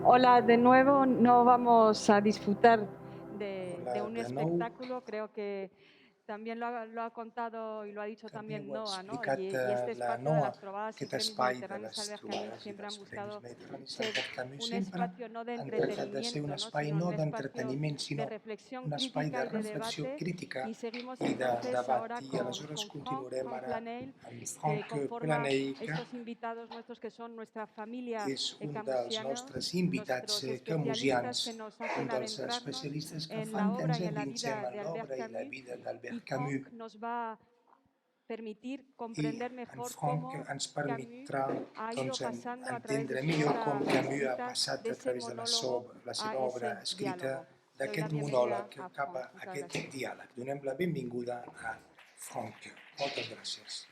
Hola, de nuevo no vamos a disfrutar de Hola un de nou. espectáculo, creo que también lo ha contado y lo ha dicho També también ho ha Noa, ¿no? explicat Y este la espacio de Noa, las trobadas y aquest premios espai de mediterráneos les Albert Camus trobades i siempre han dels Premis buscado Mediterranis ser Albert Camus un sempre espacio no de han tractat de ser un entretenimiento, ¿no? espai Sino no un espacio d'entreteniment, de sinó reflexión un espai de crítica y de reflexió debate. crítica Y seguimos i de entonces debat. ahora I aleshores con continuarem Franck ara Planel, amb que Franck conforma Planell, que estos invitados nuestros que son nuestra familia és un dels camusiana, nostres invitats nuestros especialistas camusians, que nos un hacen dels adentrarnos especialistes que en fan la que obra ens y en la endinsem vida en de Albert l'obra i la Camus. vida Y d'Albert Camus. Franck nos va a permitir I comprender en mejor Franck cómo ens Camus permetrà ha ido pasando a través de entendre su millor com obra Camus ha escrita passat de a ese través de monólogo la a seva obra ese escrita diálogo. Le doy la d'aquest bienvenida monòleg a cap a Franck. Muchas aquest gracias. diàleg. Donem la benvinguda a Franck. Moltes gràcies.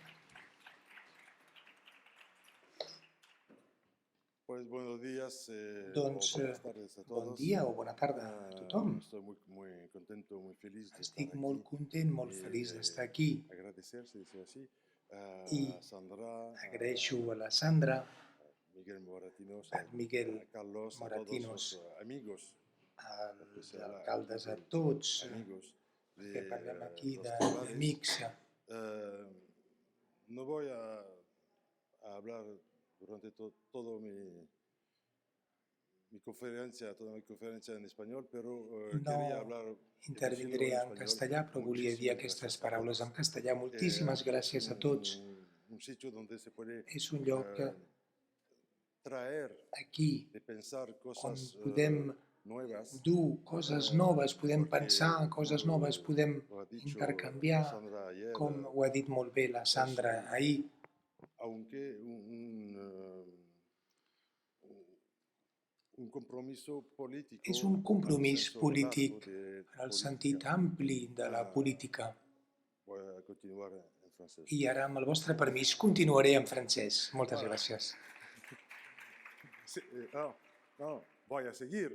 Pues buenos días o Doncs buenas tardes a bon todos. dia o bona tarda a tothom. Estoy muy contento, muy feliz de estar Estic molt aquí content, molt y feliç d'estar aquí agradecer, si deseo así, i a Sandra, agraeixo a la Sandra, a Miguel Moratinos, a Miguel a Carlos, a todos Moratinos, los amigos, porque als se habla aquí alcaldes, a de tots, amigos perquè de parlem aquí los tribales. d'amics. Eh, no voy a hablar durante todo toda mi conferencia en español, pero No quería hablar y decirlo intervindré en en español. castellà, però volia dir Muchísimas aquestes gracias a paraules en todos. castellà. Moltíssimes Aquí es gràcies a tots. un sitio donde se puede És un lloc traer, aquí de pensar on cosas podem nuevas, dur coses noves, podem pensar porque coses noves, podem lo ha dicho intercanviar, Sandra ayer, com ho ha dit molt bé la es Sandra ahir. aunque un compromiso político És un en el compromís senso largo polític de en el política. sentit ampli de la política. Voy a continuar en francés. I ara, amb el vostre permís, continuaré en francès. Moltes Voilà. gràcies. Non, voy a seguir.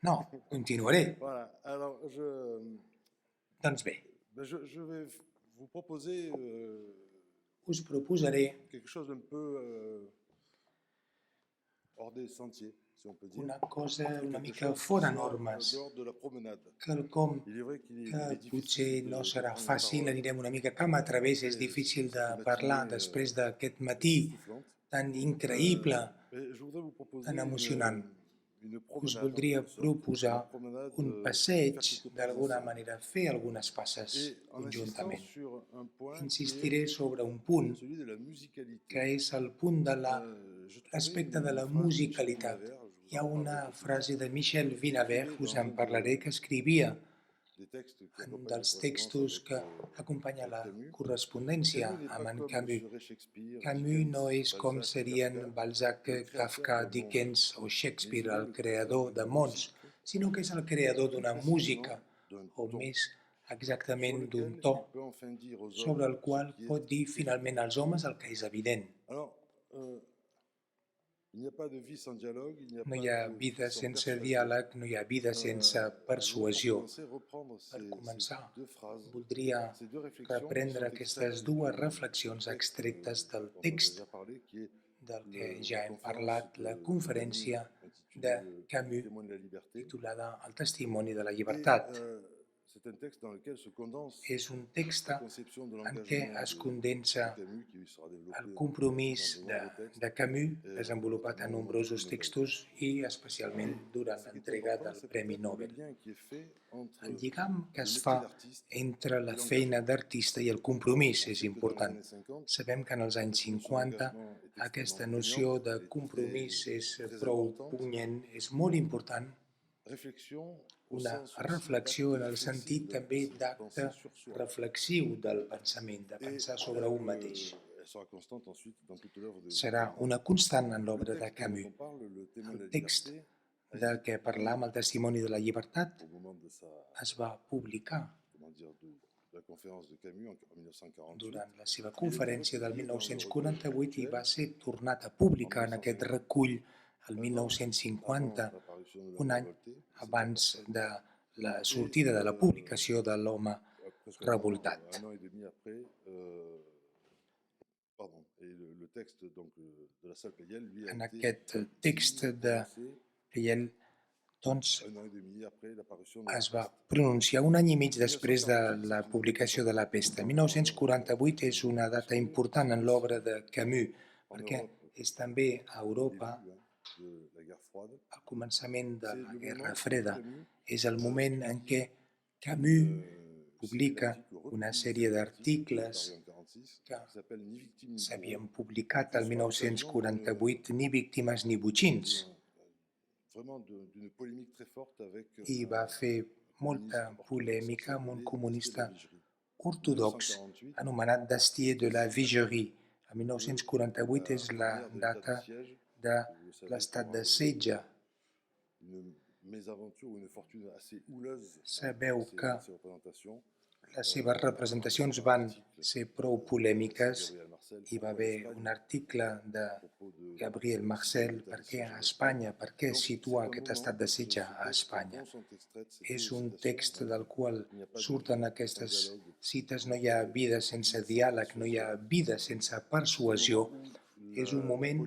No, continuaré. Voilà. Alors, Doncs bé, je vais vous proposer us proposaré quelque chose d'un peu hors des sentiers, si on peut dire. una cosa una Quelque mica chose qui fora soit normes, dehors de la promenade. quelcom Il est vrai qu'il que est potser difficile no de serà prendre la fàcil, parole anirem una mica camp a través, és après difícil de cette parlar matinée després d'aquest matí époustouflante. tan increïble, Et je voudrais vous tan proposer emocionant. une Us promenade en voldria quelque sorte, une proposar promenade, un faire passeig, quelques pas d'alguna ensemble. manera, fer algunes passes Et en insistant conjuntament. sur un point qui est Insistiré sobre un punt celui de la musicalité. que és el punt de Je trouvais l'aspecte de une la phrase de Michel musicalitat. Vinaver, je vous Hi ha en parlerai una un peu plus tard, frase de Michel qui Vinaver, écrivait us dans en un parlaré, que escrivia des textes qui en accompagnent la dels correspondance textos que acompanyen avec la Camus. correspondència Camus n'est amb pas en comme Camus. serait Shakespeare, Camus no Dickens, és com Balzac, serien Kafka, Balzac, le créateur Kafka, d'un monde, Dickens o mais Shakespeare, il est el le creador créateur de d'une mons, musique, sinó que és el creador plus d'una música, précisément d'un o ton, més sur exactament d'un lequel to, il peut enfin dire aux sobre hommes el ce qual qui est pot dir finalment évident. als homes el que és evident. Alors, il n'y a pas de vie sans dialogue, il n'y a No pas hi ha de vie vida sans sense persuasion. diàleg, no hi ha vida sense Je voudrais pour persuasió. commencer reprendre Per ces començar, deux phrases, voldria ces deux réflexions qui reprendre sont aquestes extraites dues du reflexions texte extretes del dont on a text déjà parlé, qui est del que la ja hem conférence parlat, la de Camus conferència de intitulée Le Camus, témoin de la liberté. titulada El testimoni de la Et llibertat. c'est un texte dans lequel se condense És un text la conception de en què l'engagement es de condensa Camus, qui sera el développé compromís dans de nombreux textes, de Camus, desenvolupat en notamment dans le prix nombrosos Nobel. textos i especialment durant Ce qui est l'entrega important, del c'est Premi peut-être le Nobel. lien qui est fait entre El lligam que le es métier fa d'artiste entre et la feina l'engagement. d'artista i el compromís On és sait que dans les important. années 50, Sabem que en els anys cette notion 50 d'engagement est aquesta extrêmement noció prégnante, de elle est compromís és très prou importante. punyent, és molt important, Réflexion au una sens aussi reflexió d'acte en el réflexif, sentit també de d'acte penser sur soi. reflexiu del pensament, de Et pensar sobre un mateix. elle sera constante ensuite dans toute l'œuvre de Serà Camus. una constant en Le l'obra de texte dont Camus. on parle, Le témoin de la El text liberté, a de été què publié parlam, el testimoni de la llibertat, au moment de sa, es va publicar de la conférence de Camus en 1948. durant la seva Il a été conferència del republié dans le recueil 1948 i actuel va ser tornat a en publicar en aquest 1950, recull el un an avant 1950, l'apparition de un l'homme any révolté, c'est bien abans parfait. de la Et sortida de la publicació de l'home presque revoltat. un an et demi après, pardon, et le texte donc, de la salle Playel, lui, a En été aquest text dit, de prononcé I ell doncs, un an et demi après l'apparition de es la va peste. pronunciar un any i mig després de la publicació de La Peste. 1948 és una data important en l'obra de Camus, En perquè Europe, és també a Europa début de la guerre froide, al començament de c'est la le Guerra moment où Freda. Camus És el moment en què Camus publica publica una sèrie d'articles que qui s'appelle Ni victime ni s'havien bourreau, publicat el 1948, Ni víctimes ni botxins, vraiment d'une polémique très forte avec i va fer molta polèmica amb un comunista ortodox anomenat Dastier de la Vigerie. El 1948 és la data de l'estat de setge. une mésaventure ou une fortune assez houleuse Sabeu dans que ces représentations. les seves representacions van ser prou polèmiques. Hi va haver un article de Gabriel Marcel, per què a Espanya, per què situar aquest estat de setge a Espanya. És un text del qual surten aquestes cites, no hi ha vida sense diàleg, no hi ha vida sense persuasió. És un moment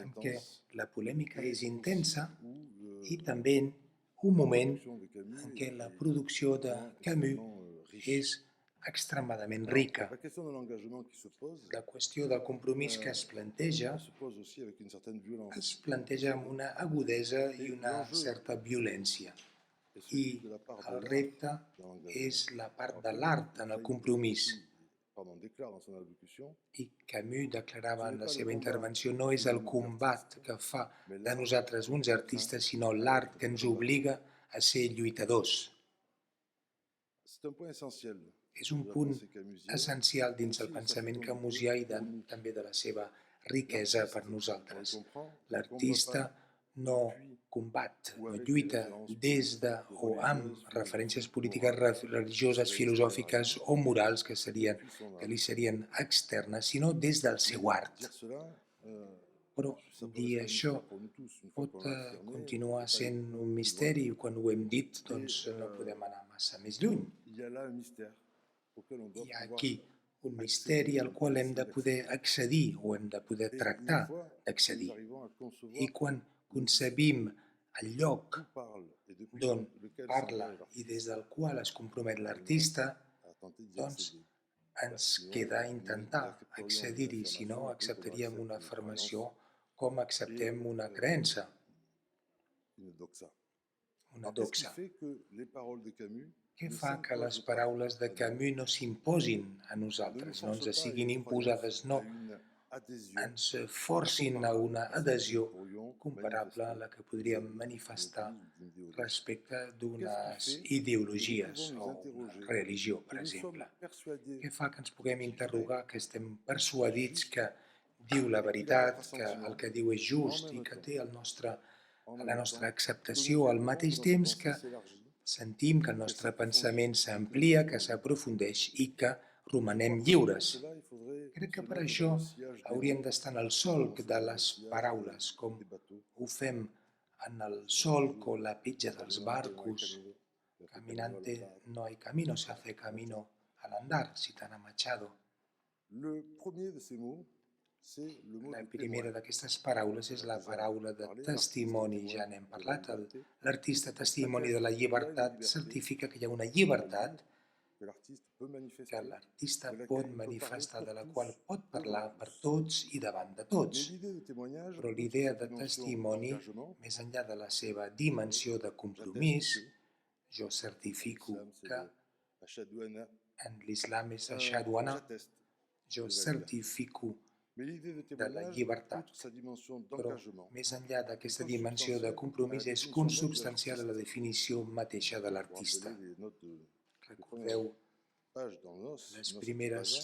en què la polèmica és intensa i també un moment en què la producció de Camus és extremadament rica. La question de l'engagement qui se pose, La qüestió del compromís que es planteja se pose aussi avec une certaine violence. es planteja amb una agudesa i una certa violència. I el repte és la part de l'art en el compromís. Déclare dans son allocution, I Camus declarava en la seva intervenció: no és el combat que fa de nosaltres uns artistes, sinó l'art que ens obliga a ser lluitadors. c'est un point essentiel. És un punt essencial dins el pensament camusià i també de la seva riquesa per nosaltres. L'artista no combat, no lluita des de o amb referències polítiques, religioses, filosòfiques o morals que li serien externes, sinó des del seu art. Però dir això pot continuar sent un misteri. Quan ho hem dit, doncs no podem anar massa més lluny. Hi ha aquí un misteri al qual hem de poder accedir o hem de poder tractar d'accedir. I quan concebim el lloc d'on parla i des del qual es compromet l'artista, doncs ens queda intentar accedir-hi, si no acceptaríem una afirmació com acceptem una creença, una doxa. Què fa que les paraules de Camus no s'imposin a nosaltres, no ens siguin imposades, no ens forcin a una adhesió comparable a la que podríem manifestar respecte d'unes ideologies o una religió, per exemple? Què fa que ens puguem interrogar, que estem persuadits que diu la veritat, que el que diu és just i que té la nostra acceptació, al mateix temps que sentim que el nostre pensament s'amplia, que s'aprofundeix i que romanem lliures. Crec que per això hauríem d'estar en el solc de les paraules, com ho fem en el solc o la pitja dels barcos. Caminante no hay camino, se hace camino al andar, citant a Machado. La primera d'aquestes paraules és la paraula de testimoni, ja n'hem parlat. L'artista testimoni de la llibertat certifica que hi ha una llibertat que l'artista pot manifestar, de la qual pot parlar per tots i davant de tots. Però l'idea de testimoni, més enllà de la seva dimensió de compromís, jo certifico que en l'islam és ashhadu anna, jo certifico de la llibertat, però més enllà d'aquesta dimensió de compromís és consubstancial a la definició mateixa de l'artista. Recordeu les primeres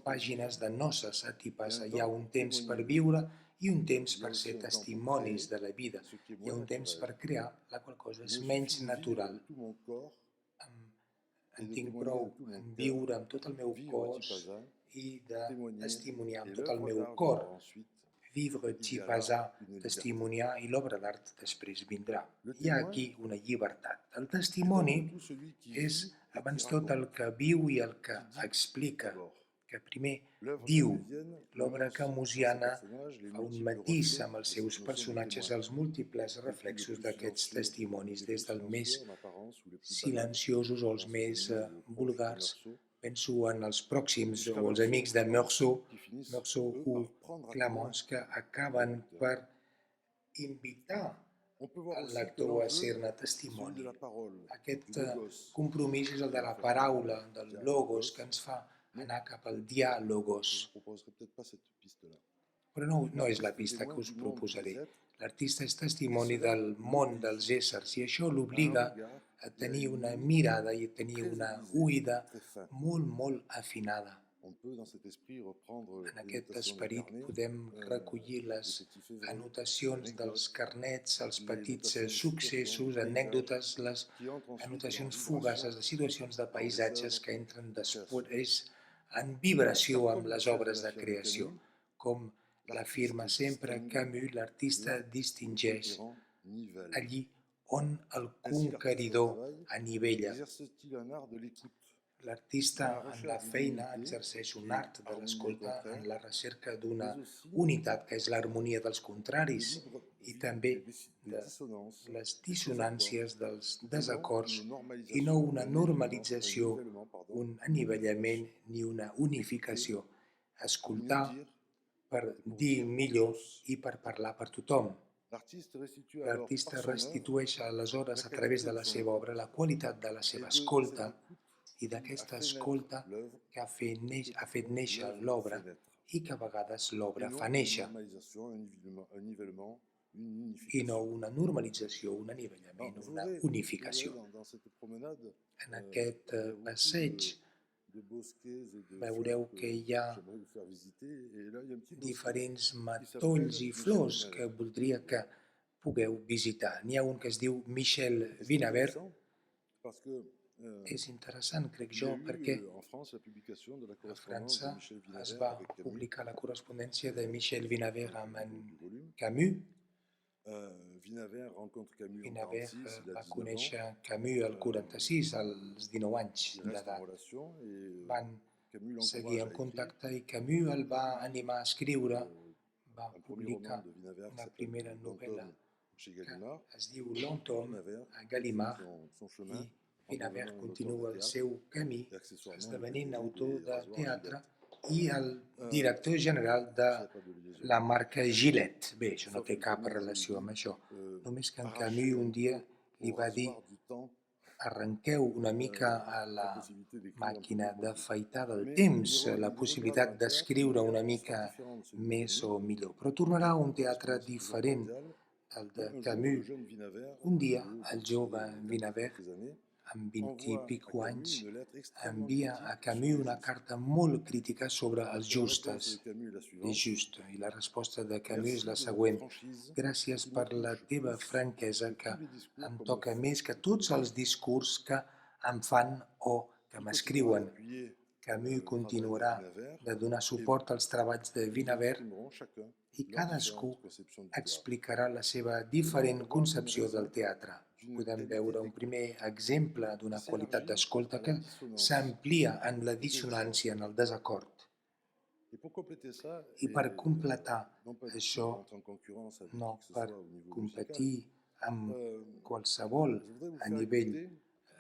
pàgines de Noces a Tipasa. Hi ha un temps per viure i un temps per ser testimonis de la vida. Hi ha un temps per crear, la qual cosa és menys natural. En tinc prou en viure amb tot el meu cos i de testimoniar amb tot el meu cor. Vivre Tipasa, testimoniar, i l'obra d'art després vindrà. Hi ha aquí una llibertat. El testimoni és abans tot el que viu i el que explica. que primer L'œuvre diu, camusienne l'obra annonce dans ses camusiana personnages les fa un multiples matís reflets amb els de seus cette notion de personatges témoin. els múltiples Depuis le reflexos plus d'aquests silencieux, testimonis, le des plus del més silencieux en apparence ou le plus banal. silenciosos o els Je pense aux més amis proches de vulgars. Meursault, Penso en els pròxims jusqu'à o els Meursault amics ou de Clémence, qui finissent, Meursault eux, ou par prendre à témoin Clémence, que le acaben lecteur. per invitar On peut voir el aussi que lector a ser-ne l'enjeu, celui testimoni. de la parole, Aquest du logos, compromís és el de qui la nous fait paraula, aller del vers logos, logos, que ens fa mais anar cap al je ne diàlogos. vous proposerai peut-être pas cette piste-là. Però no és la L'artiste pista que témoin us du monde proposaré. des êtres, L'artista és testimoni del món dels éssers i això a un l'obliga regard a et à tenir une una ouïe mirada i a tenir très una aiguisée, oïda très fin. molt afinada. On peut, dans cet esprit, reprendre En les aquest notations des esperit carnets, podem recollir les les petits faits vrais, anotacions les dels anecdotes, carnets, els les petits notations de successos, situations, de anècdotes, paysages, les qui entrent ensuite anotacions en fugaces vibration de situacions de dans les paisatges œuvres que entren de création. després en vibració Car amb comme les l'affirme obres de creació. Camus, Com l'afirma l'artiste sempre distingue Camus, l'artista là où le distingeix conquérant nivelle. allí on el Ainsi, l'artiste au conqueridor travail anivella. exerce-t-il un art de l'écoute, L'artista dans la en la recherche d'une feina unité exerceix un qui art de harmonie les l'escolta contraires, en la recerca d'una mais aussi unitat que és l'harmonia dels de contraris libre i vie també des de dissonances, les des dissonàncies dels désaccords, et non desacords une i no normalisation, una un normalització, nivellement, pardon, un anivellament ni una unificació. pour mieux Escoltar dire per et pour dir dire pour millor tous. i per parlar per tothom. L'artiste restitue alors L'artista par son œuvre restitueix aleshores la a través qualité de de la son seva obra écoute. la qualitat de la Et seva de cette escolta écoute i qui a d'aquesta fait naître escolta l'œuvre, que ha fet quelquefois néixer l'œuvre l'obra fait naître. i que a vegades Et l'obra non fa une néixer, normalisation, un nivellement, une i no unification. una normalització, un Alors, anivellament, je una voudrais unificació. dans cette promenade, En aquest il y a beaucoup passeig de bosquets et de veureu fleurs que hi ha j'aimerais vous faire visiter. Et là, il y a un petit bosquet diferents qui matolls s'appelle i Michel flors que Vinaver. voldria que pugueu visitar. N'hi ha un que es diu Michel Et c'est Vinaver. intéressant parce que És interessant, crec il y a jo, perquè eu en France la publication de la a correspondance de França Michel es Vinaver va avec Camus, publicar la correspondència de Michel Vinaver amb en du volume. Camus. Vinaver rencontre Camus en Vinaver 46, il a va 19 ans. conèixer Camus al 46, als 19 anys Il reste en d'edat. relation et Van Camus seguir l'encourage en à écrire. contacte i Camus el va animar a escriure, va Un premier roman publicar de Vinaver qui una s'appelle primera novel·la L'Homme chez que Gallimard. es diu L'Homme Vinaver a Gallimard son chemin i Vinaver en devenant un continua auteur de el théâtre seu camí et accessoirement esdevenint le autor PDG de des teatre Rasoirs i el director general de Gillette. S'il n'y a pas de liaison. la marca Gillette. Bé, això no Sauf té que cap Camus relació lui amb dit, això. Només que en arrachez Camus un un dia peu li au va dir rasoir du temps arrenqueu una mica a la la possibilité d'écrire un peu màquina plus d'afaitar del Mais temps, il la reviendra possibilitat dans un d'escriure théâtre una d'une mica histoire différente de celui de més Camus. o millor. Però tornarà a un teatre Correspondance est toujours diferent cordiale. del Mais de un jour, Camus. le jeune Vinaver, Un dia, de el comme jove c'est, Vinaver, quelques années, amb 20 i envoie à pico Camus anys, une lettre extrêmement envia critique a sur Camus les una justes. carta molt crítica sobre els Et la réponse de justes, Camus est la les suivante. justes. I la resposta de Camus és Merci la de votre següent. franchise Gràcies qui me per la touche teva plus franquesa que que tous les discours em qu'on me toca fait. més que tots els discurs que em fan o que Il continuera m'escriuen. d'appuyer Camus le travail de continuarà Vinaver de donar et suport als treballs de ils Vinaver exprimeront chacun i leur cadascú différente conception du théâtre. explicarà la seva diferent Voir concepció une del raison teatre. d'une Podem qualité veure un d'écoute primer exemple d'una qui qualitat s'élargit d'escolta à la que dissonance, s'amplia en la au désaccord. dissonància, en el desacord. Et pour compléter ça, I per completar non pas això, pour entrer en concurrence avec no qui que ce per soit au niveau musical, competir amb euh, qualsevol je voudrais vous a faire nivell écouter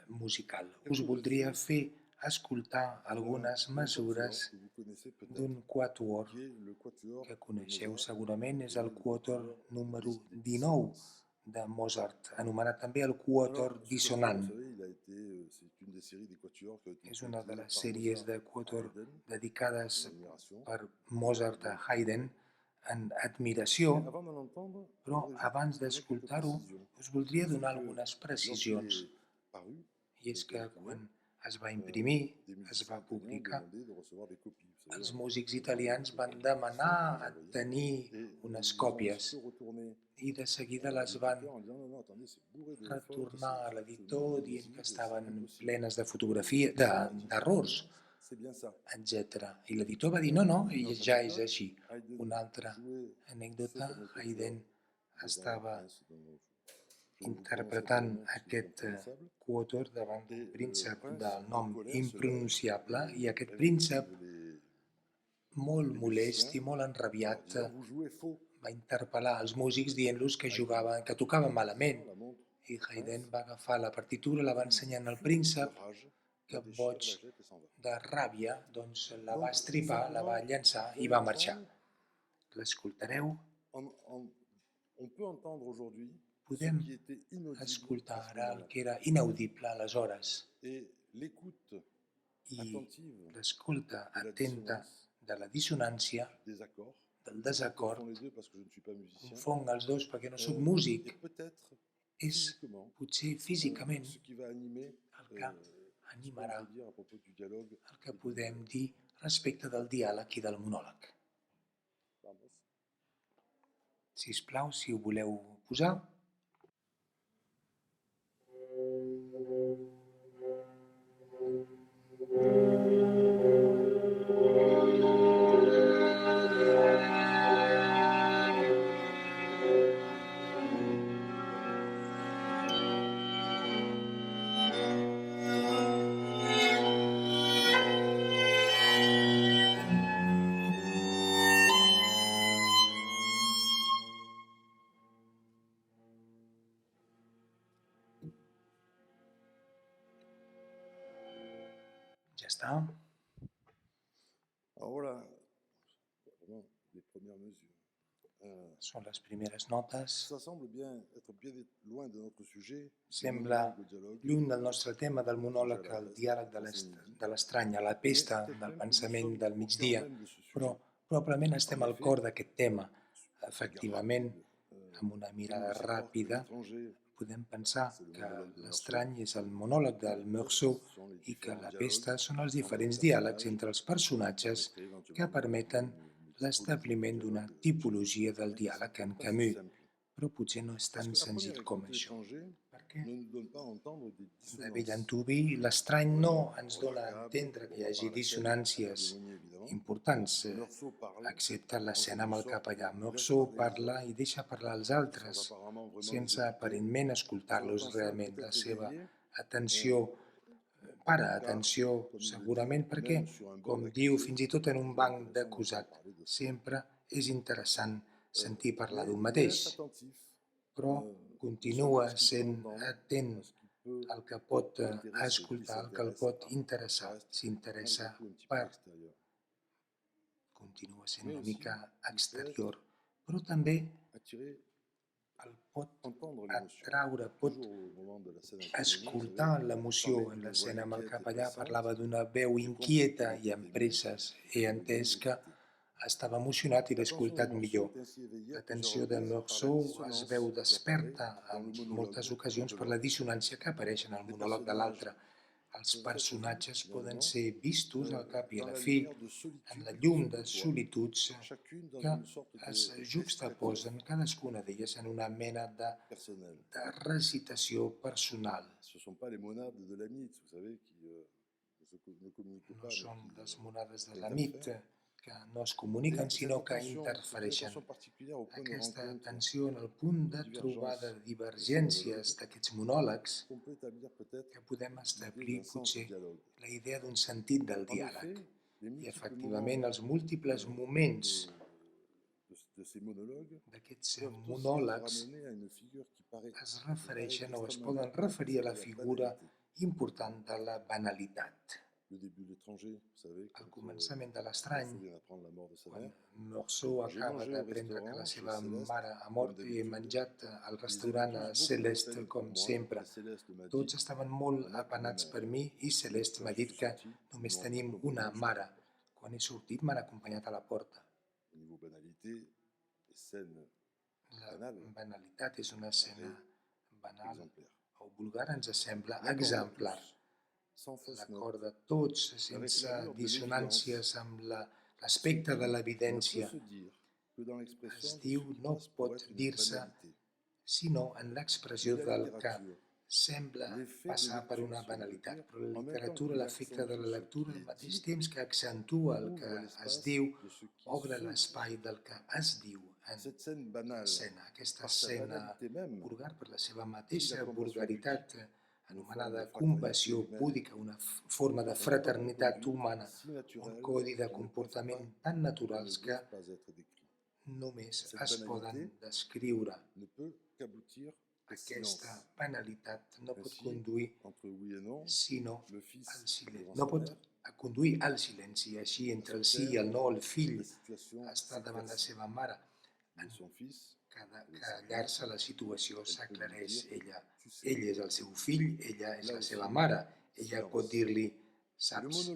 musical. quelques Us voldria mesures fer escoltar algunes d'un mesures quatuor que vous connaissez peut-être, d'un quatuor qui est le quatuor que de coneixeu Mozart, segurament, és el le quatuor quatuor número des 19 dissonances. de Mozart, anomenat també el Alors, quatuor ce quatuor, dissonant. vous savez, c'est une des séries des quatuors qui a été És una de utilisée les par sèries Mozart de à quatuor Haydn, dedicades en admiration. per Mozart a Haydn en Mais admiració, avant d'en entendre, je però voudrais juste abans vous donner quelques d'escoltar-ho précisions. us voldria C'est donar que algunes precisions. lorsqu'il est paru, I és que été imprimé, quan es va imprimir, des es musiciens va italiens publicar, demandaient de recevoir des copies. Vous savez, els on músics demande italians des van copies, demanar on a les envoyait. tenir Et unes ils ont còpies aussitôt retourné i de seguida à les van l'éditeur en disant non, attendez, c'est bourré de fautes, retornar a c'est l'editor absolument dient que illisible, estaven c'est impossible. plenes de fotografia, d'errors, C'est bien ça. etc. I l'editor va dir no, i Une autre ja és anecdote, així. Haydn Una altra jouait anècdota, ce fameux quatuor Haydn devant estava un prince dont je ne vous prononcerai pas interpretant le nom parce que c'est aquest imprononçable. quatuor davant Et d'un le príncep prince, del nom en colère, se lève impronunciable et i aquest invite príncep les molt molest i molt enrabiat, va interpel·lar els músics dient-los que tocaven malament. I Haydn va agafar la partitura, la va ensenyar al príncep, que boig de ràbia, doncs la va estripar, la va llançar i va marxar. L'escoltareu? Podem escoltar ara el que era inaudible aleshores i l'escolta atenta de la dissonància, del desacord, confonc els dos perquè no soc músic, és potser físicament el que animarà el que podem dir respecte del diàleg i del monòleg. Sisplau, si ho voleu posar. Ja està. Són les primeres notes. Sembla lluny del nostre tema, del monòleg, el diàleg de l'estrany, a la pesta del pensament del migdia, però probablement estem al cor d'aquest tema. Efectivament, amb una mirada ràpida, podem pensar que l'estrany és el monòleg del Meursault i que la pesta són els diferents diàlegs entre els personatges que permeten l'establiment d'una tipologia del diàleg en Camus, però potser no és tan senzill com això. Perquè de bell antuvi l'estrany no ens dona a entendre que hi hagi dissonàncies importants, excepte l'escena amb el capellà. Meursault parla i deixa parlar els altres, sense aparentment escoltar-los realment. La seva atenció para atenció, segurament perquè, com diu fins i tot en un banc d'acusat, sempre és interessant sentir parlar d'un mateix, però continua sent atent al que pot escoltar, al que el pot interessar, s'interessa per... Continua sent una mica exterior, però també el pot atraure, pot escoltar l'emoció. En l'escena amb el capellà parlava d'una veu inquieta i amb presses. He entès que estava emocionat i l'he escoltat millor. L'atenció de Meursault es veu desperta en moltes ocasions per la dissonància que apareix en el monòleg de l'altre. Els personatges poden ser vistos al cap i a la fi en la llum de solituds que es juxtaposen cadascuna d'elles en una mena de recitació personal. No són les monades de l'Amit que no es comuniquen, sinó que interfereixen. Aquesta tensió en el punt de trobada de divergències d'aquests monòlegs que podem establir potser la idea d'un sentit del diàleg. I efectivament els múltiples moments d'aquests monòlegs es refereixen o es poden referir a la figura important de la banalitat. Al començament de l'estrany, quan Meursault acaba d'aprendre que la seva mare ha mort i he menjat al restaurant a Céleste com sempre. Tots estaven molt apenats per mi i Céleste m'ha dit que només tenim una mare. Quan he sortit m'han acompanyat a la porta. La banalitat és una escena banal o vulgar, ens sembla exemplar. L'acord de tots, sense dissonàncies amb l'aspecte de l'evidència. Es diu no pot dir-se sinó en l'expressió del que sembla passar per una banalitat, però la literatura, l'efecte de la lectura, al mateix temps que accentua el que es diu, obre l'espai del que es diu en l'escena. Aquesta escena vulgar, per la seva mateixa vulgaritat, anomenada compassió búdica, una forma de fraternitat humana, un codi de comportament tan naturals que només es poden descriure. Aquesta penalitat no pot conduir sinó al silenci. No pot conduir al silenci. Així, entre el sí i el no, el fill està davant la seva mare. En callar-se la situació s'aclareix. Ell és el seu fill, ella és la seva mare. Ella pot dir-li, saps,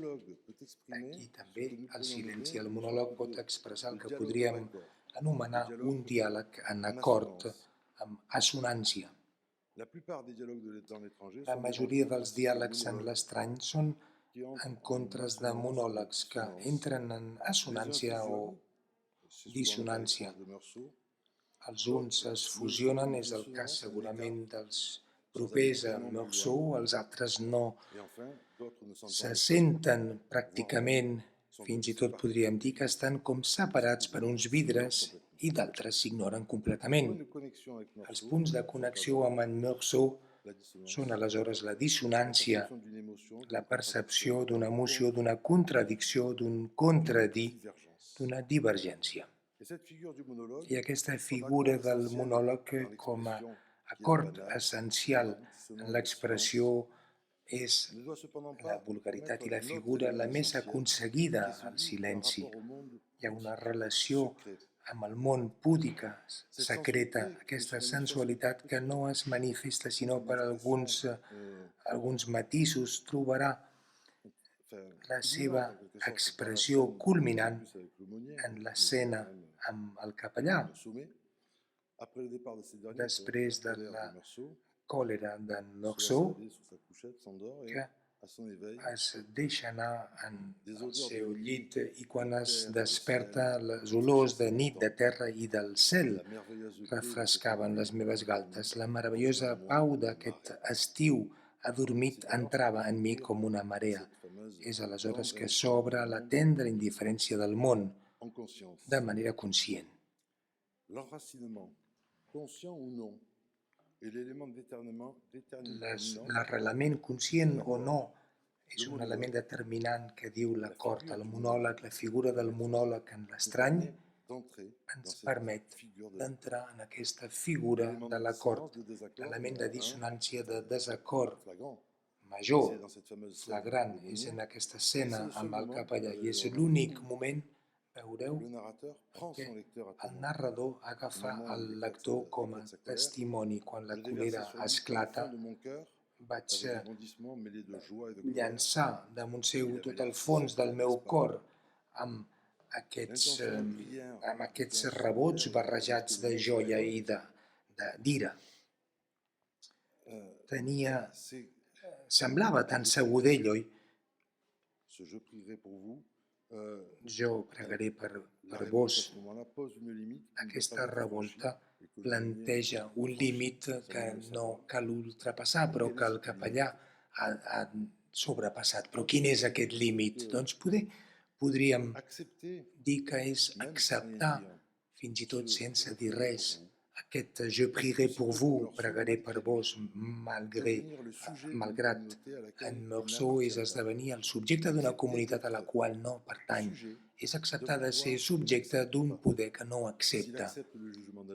aquí també el silenci. El monòleg pot expressar el que podríem anomenar un diàleg en acord, amb assonància. La majoria dels diàlegs en l'estrany són encontres de monòlegs que entren en assonància o dissonància. Els uns es fusionen, és el cas segurament dels propers a Meursault, els altres no se senten pràcticament, fins i tot podríem dir que estan com separats per uns vidres i d'altres s'ignoren completament. Els punts de connexió amb en Meursault són aleshores la dissonància, la percepció d'una emoció, d'una contradicció, d'un contradir, d'una divergència. I aquesta figura del monòleg com a acord essencial en l'expressió és la vulgaritat i la figura la més aconseguida al silenci. Hi ha una relació amb el món púdica, secreta, aquesta sensualitat que no es manifesta sinó per alguns matisos, trobarà la seva expressió culminant en l'escena amb el capellà. Després de la còlera d'en Meursault, que es deixa anar en el seu llit i quan es desperta les olors de nit, de terra i del cel refrescaven les meves galtes. La meravellosa pau d'aquest estiu adormit entrava en mi com una marea. És aleshores que s'obre la tendra indiferència del món de manera conscient. L'arrelament conscient o no és un element determinant que diu l'acord. El monòleg, la figura del monòleg en l'estrany, ens permet d'entrar en aquesta figura de l'acord, l'element de dissonància, de desacord major, flagrant, és en aquesta escena amb el capellà i és l'únic moment, veureu, que el narrador agafa el lector com a testimoni. Quan la còlera esclata, vaig llançar damunt seu tot el fons del meu cor amb aquests rebots barrejats de joia i d'ira. Semblava tan segur d'ell, oi? Jo pregaré per vos. Aquesta revolta planteja un límit que no cal ultrapassar, però que el capellà ha sobrepassat. Però quin és aquest límit? Doncs podríem dir que és acceptar, fins i tot sense dir res, aquest je prierai pour vous, pregaré per vos, malgrat en Meursault és esdevenir el subjecte d'una comunitat a la qual no pertany. És acceptar de ser subjecte d'un poder que no accepta.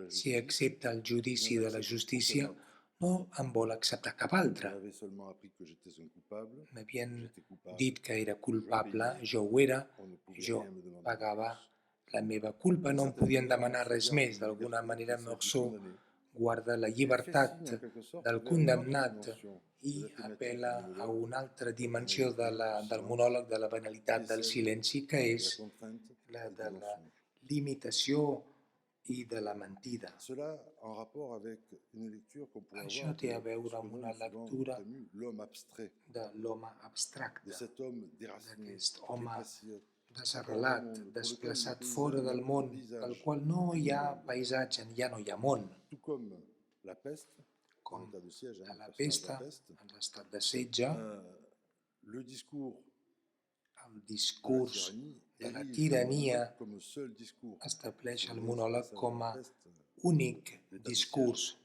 Si accepta el judici de la justícia, no en vol acceptar cap altre. M'havien dit que era culpable, jo ho era, jo pagava la meva culpa, no em podien demanar res més. D'alguna manera, Meursault guarda la llibertat del condemnat i apel·la a una altra dimensió del monòleg de la banalitat del silenci, que és la de la limitació i de la mentida. Això té a veure amb una lectura de l'home abstracte, d'aquest home desarrelat, desplaçat fora del món, pel qual no hi ha paisatge, ja no hi ha món. Com a la pesta, en l'estat de setge, el discurs de la tirania estableix el monòleg com a únic discurs.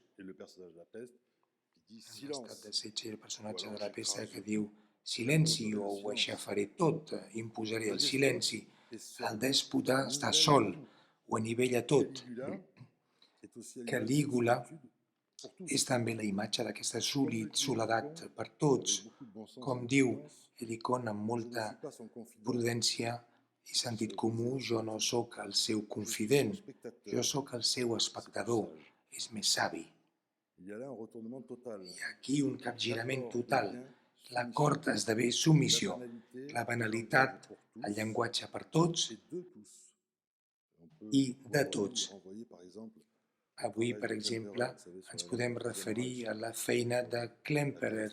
en estat de setge, i el personatge de la peça que diu silenci o ho aixafaré tot, imposaré el silenci. El dèspota està sol, ho anivella tot. Calígula és també la imatge d'aquesta soledat per tots. Com diu Helicon amb molta prudència i sentit comú, jo no sóc el seu confident, jo sóc el seu espectador, és més savi. Hi ha aquí un capgirament total. La cort esdevé submissió, la banalitat, el llenguatge per tots i de tots. Avui, per exemple, ens podem referir a la feina de Klemperer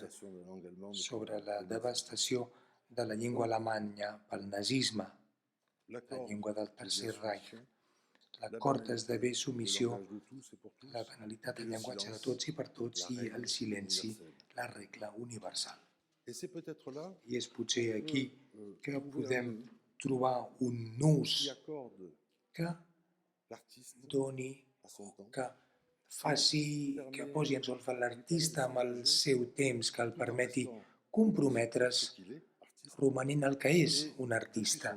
sobre la devastació de la llengua alemanya pel nazisme, la llengua del Tercer Reich. La cort esdevé submissió, la banalitat, el llenguatge de tots i per tots i el silenci, la regla universal. I és potser aquí que podem trobar un nus que doni, que que posi en solfa l'artista amb el seu temps, que el permeti comprometre's romanent el que és un artista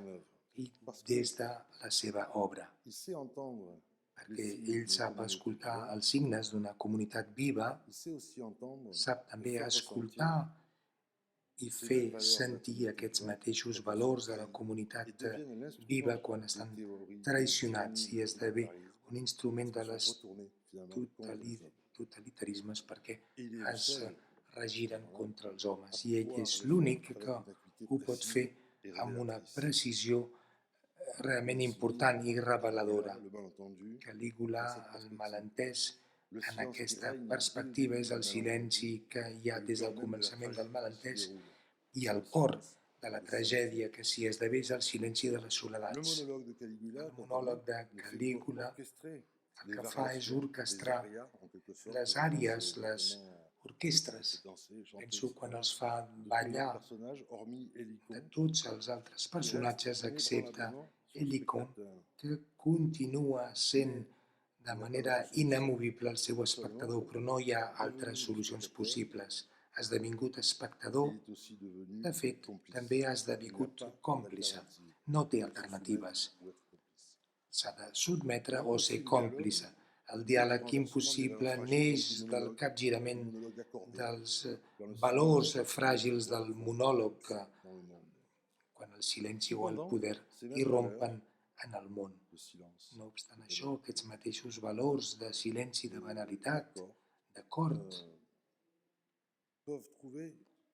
i des de la seva obra. Perquè ell sap escoltar els signes d'una comunitat viva, sap també escoltar i fer sentir aquests mateixos valors de la comunitat viva quan estan traicionats i esdevé un instrument de les totalitarismes perquè es regiren contra els homes. I ell és l'únic que ho pot fer amb una precisió realment important i reveladora. Calígula, el malentès en aquesta perspectiva és el silenci que hi ha des del començament del malentès i el cor de la tragèdia que s'hi esdevé és el silenci de les soledats. El monòleg de Calígula el que fa és orquestrar les àries, les orquestres. Penso quan els fa ballar de tots els altres personatges excepte Helicon, que continua sent de manera inamovible el seu espectador, però no hi ha altres solucions possibles. Ha esdevingut espectador, de fet, també ha esdevingut còmplice. No té alternatives. S'ha de sotmetre o ser còmplice. El diàleg impossible neix del capgirament dels valors fràgils del monòleg, quan el silenci o el poder irrompen en el món. No obstant això, aquests mateixos valors de silenci, de banalitat, de cort,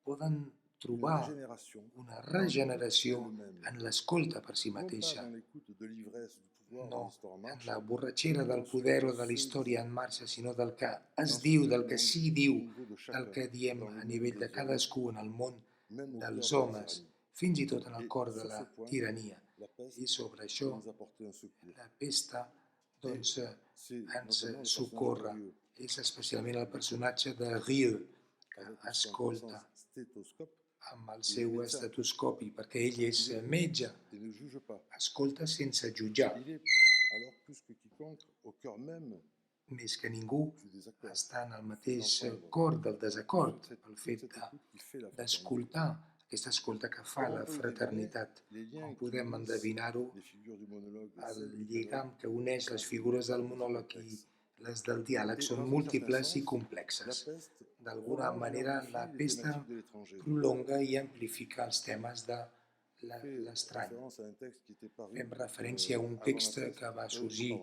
poden trobar una regeneració en l'escolta per si mateixa, no en la borratxera del poder o de la història en marxa, sinó del que es diu, del que s'hi diu, del que diem a nivell de cadascú en el món dels homes, fins i tot en el cor de la tirania. I sobre això, la pesta ens socorre. És especialment el personatge de Rieu, que escolta amb el seu estetoscopi, perquè ell és metge, escolta sense jutjar. Més que ningú està en el mateix cor del desacord, pel fet d'escoltar, aquesta escolta que fa la fraternitat. Com podem endevinar-ho, el lligam que uneix les figures del monòleg i les del diàleg són múltiples i complexes. D'alguna manera, la pesta prolonga i amplifica els temes de l'estrany. Fem referència a un text que va sorgir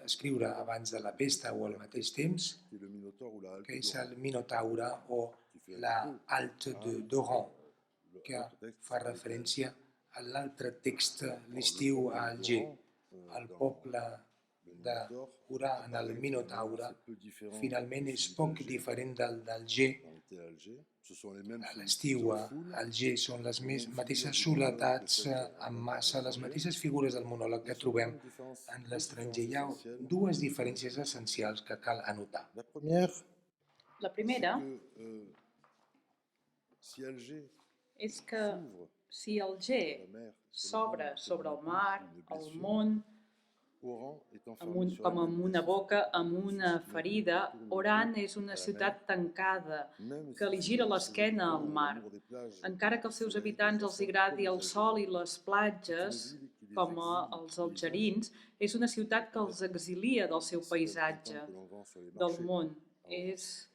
escriure abans de la pesta o al mateix temps, que és el Minotaure o la Halte d'Oran, que fa referència a l'altre text, l'estiu a Alger. El poble d'Orà en el Minotaure finalment és poc diferent del d'Alger. A l'estiu a Alger són les mateixes soletats en massa, les mateixes figures del monòleg que trobem en l'estranger. Hi ha dues diferències essencials que cal anotar. La primera és que si Alger s'obre sobre el mar, el món, Oran est com enfermé sur amb elle-même. una boca, amb una Ceci signifie ferida. qu'elle tourne le Oran dos és una à la ciutat mer, tancada même que si li gira ses l'esquena al habitants ont mar. l'amour des plages Encara et que du als seus soleil, habitants les els Alsaciens agradi comme el les sol i Algériens. les C'est une platges, ville qui les com exile els du paysage algerins, és una ciutat que els exilia del seu ainsi qu'un paisatge, printemps que l'on vend sur les del marchés món. à Oran. És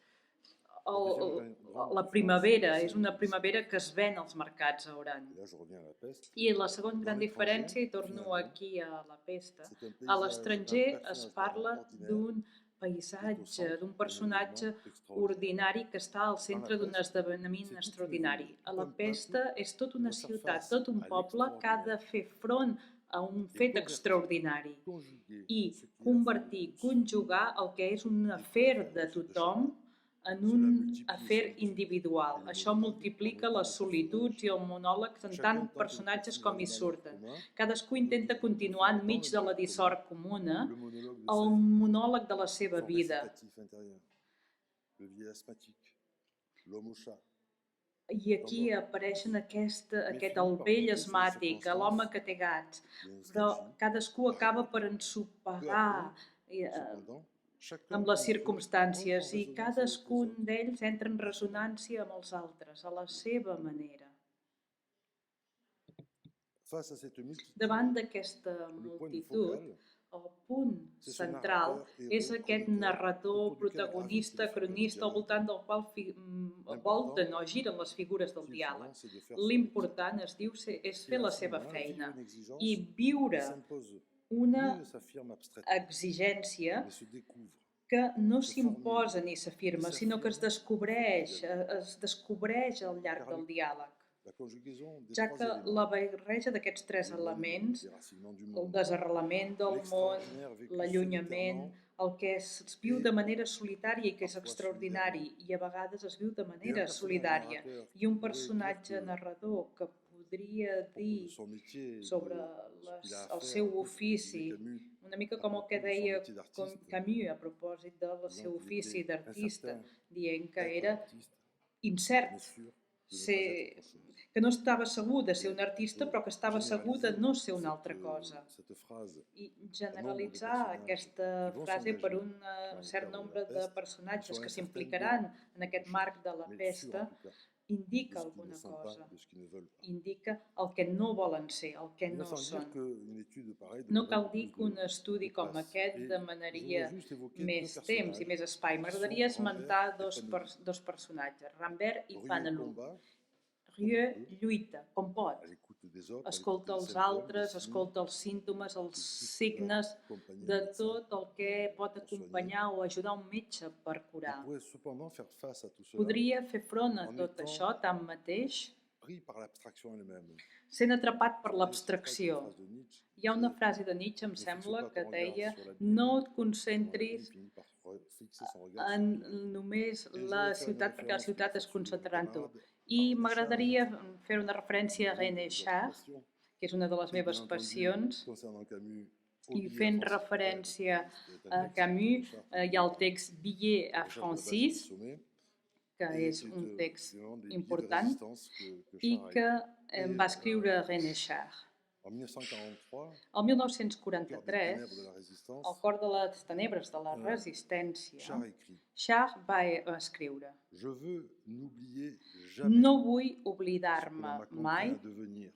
La deuxième grande la différence primavera, est és celle una du primavera cycle. que es ven als mercats a Oran. Et là, je reviens à la peste. I la segona Dans gran l'étranger, diferència, i torno finalement, aquí a la pesta, c'est un a paysage, un l'estranger es personnage parla pardon, ordinaire d'un qui est au paisatge, centre d'un d'un personatge événement extraordinaire. ordinari que està al Dans la centre d'un peste, esdeveniment c'est toute une extraordinari. ville, A tout la un peuple pesta és tota qui una doit faire ciutat, face tot un à poble que ha de l'extraordinaire fer front a un et fet convertir, extraordinari conjuguer i ce qui est l'affaire de convertir, tous conjugar el que és un et afer l'affaire de de tothom chacun. en Cela un multiplie les afer solitudes individual. et les Això monologues multiplica en les autant de solituds i personnages. els monòlegs en Chacun tant tente de personatges poursuivre com hi le malheur surten. commun, Cadascú de intenta continuar poursuivre dans enmig le de la malheur commun dissort comuna le monologue de el sa vie, monòleg de la seva son vida. récitatif intérieur, le vieil asthmatique, l'homme au chat. I aquí apareixen aquest finit el per vell toutes ces asmàtic, l'home que té gats, de però nostalgie, cadascú la acaba révolte. per Peu à ensopegar cependant, chacun amb les d'entre eux circumstàncies entre en i résonance avec les cadascun autres d'ells entra en à sa manière. ressonància amb els altres, a la seva manera. Face à cette multitude, Davant d'aquesta le point de multitud, focal, el punt c'est ce central narrateur, és héros, aquest chroniqueur, narrador, autour duquel gravitent protagonista, les figures du cronista, al dialogue. voltant del qual L'important, volten o giren les figures del si diàleg. souvent, c'est de faire son métier. L'important, es diu, és Et fer à la ce seva moment-là, feina vivre une exigence i ne viure s'impose una ni ne s'affirme abstraitement, exigència mais se découvre. que no se s'imposa formule, ni s'afirma, mais sinó que es s'affirme descobreix al llarg Car del diàleg, la conjugaison des ja trois que éléments, la barreja d'aquests tres elements, les racines du el monde, desarrelament del món, l'extraordinaire vécu l'allunyament, solitairement el que es viu de manera solitària i que és parfois extraordinari i a vegades es viu de et un manera personnage solidària, narrateur i un pourrait personatge dire que narrador que podria à propos de dir son métier, sobre de ce qu'il a à el faire, seu un peu ce que ofici, disait Camus, una mica à com el propos que de son deia métier d'artiste, Camus a propòsit del disant seu qu'il ofici était d'artista, incertain dient que d'être era artiste, incert, mais sûr de ne pas ser, être autre chose. que no estava segur de ser Et un artista, on però que estava peut segur de généraliser no ser una altra cosa. cette phrase I nombre de generalitzar personnages aquesta qui vont frase per s'engager un dans le cert cadre de nombre la de peste, personatges sont que incertains s'implicaran en de aquest quelque marc chose, de la mais sûrs pesta, en tout cas indica de ce qu'ils ne alguna sont pas, cosa, de ce qu'ils ne veulent pas. indica el que no volen ser, el que Il va no sans són. dire qu'une étude pareille No demanderait un cal peu dir plus que un de estudi com place. aquest Et je demanaria voudrais juste évoquer més deux temps i personnages més espai. qui M'agradaria sont esmentar Rambert et Paneloux. dos personatges, Rambert i Rieu Paneloux. combat Rieu lluita, com pot. à l'écoute des autres, à Escolta l'écoute des els symptômes, altres, des signes escolta els símptomes, els qui puissent signes accompagner de un médecin tot el que pot pour acompanyar o ajudar un metge per Il curar. pourrait cependant faire face à tout cela Podria fer front a en tot étant això, tanmateix, pris par l'abstraction elle-même. sent atrapat per Vous savez, l'abstracció. cette phrase de Nietzsche, Hi ha una c'est frase de Nietzsche, em ne fixe sembla, pas que ton regard deia sur la Bible, no et sinon la Bible concentris finit par fixer son regard sur en toi. només Et je la voudrais faire une ciutat, perquè la référence ciutat pour es faire concentrarà en tu. camarade I René m'agradaria Char, fer una referència a l'une de René mes Char, passions, que és una de les et meves bien entendu, passions, concernant Camus, au i billet fent à Francis referència Poulet, a Camus, hi ha el text Billet a Francis, que és un text important i que va escriure René Char. En 1943, El 1943, al cor de les tenebres de la Char resistència, écrit Char va escriure: Je veux n'oublier jamais no vull ce que oblidar-me l'on m'a mai contraint à devenir.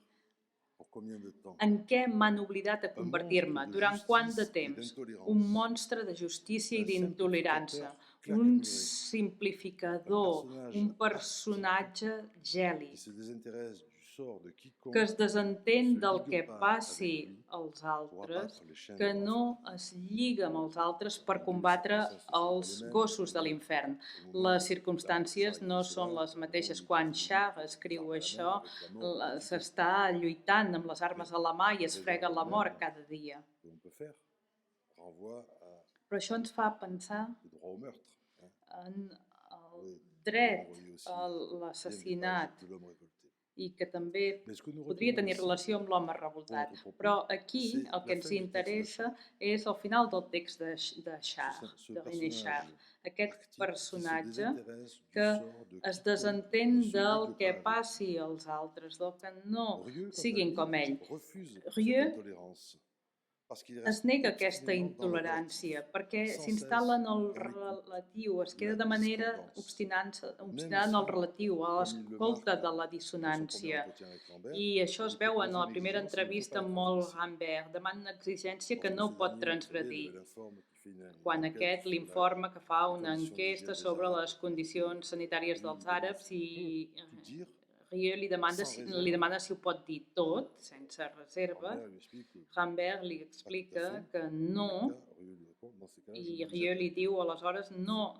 Pour combien de temps? en què m'han oblidat a convertir-me, durant quant de temps. Un monstre de justícia i d'intolerància, un simplificador, un personatge Qui gèlid, se désintéresse du sort de quiconque, que es desentén se del ligue que pas passi avec lui als pour altres, abattre les chiens que de no l'enfer. es lliga amb els altres per combatre els gossos de l'infern. Les circumstàncies no són les mateixes. Quan Char escriu això, s'està lluitant amb les armes a la mà i es frega la mort cada dia. Que l'on peut faire renvoie à Però això ens fa pensar le droit au meurtre. en el dret a l'assassinat De l'homme révolté. i que també Mais ce que nous podria tenir retenons relació amb l'home revoltat. Però aquí el que ens interessa és el final del text de Char, de René Char. Aquest personatge que es desentén del que passi als altres, del que no siguin com ell. Rieu es nega aquesta intolerància perquè s'instal·la en el relatiu, es queda de manera obstinada en el relatiu, a l'escolta de la dissonància. I això es veu en la primera entrevista amb Paul Rambert. Demana una exigència que no pot transgredir. Quan aquest l'informa que fa una enquesta sobre les condicions sanitàries dels àrabs i Rieu li demana si ho pot dir tot, sense reserva. Rambert li explica que no i Rieu li diu aleshores no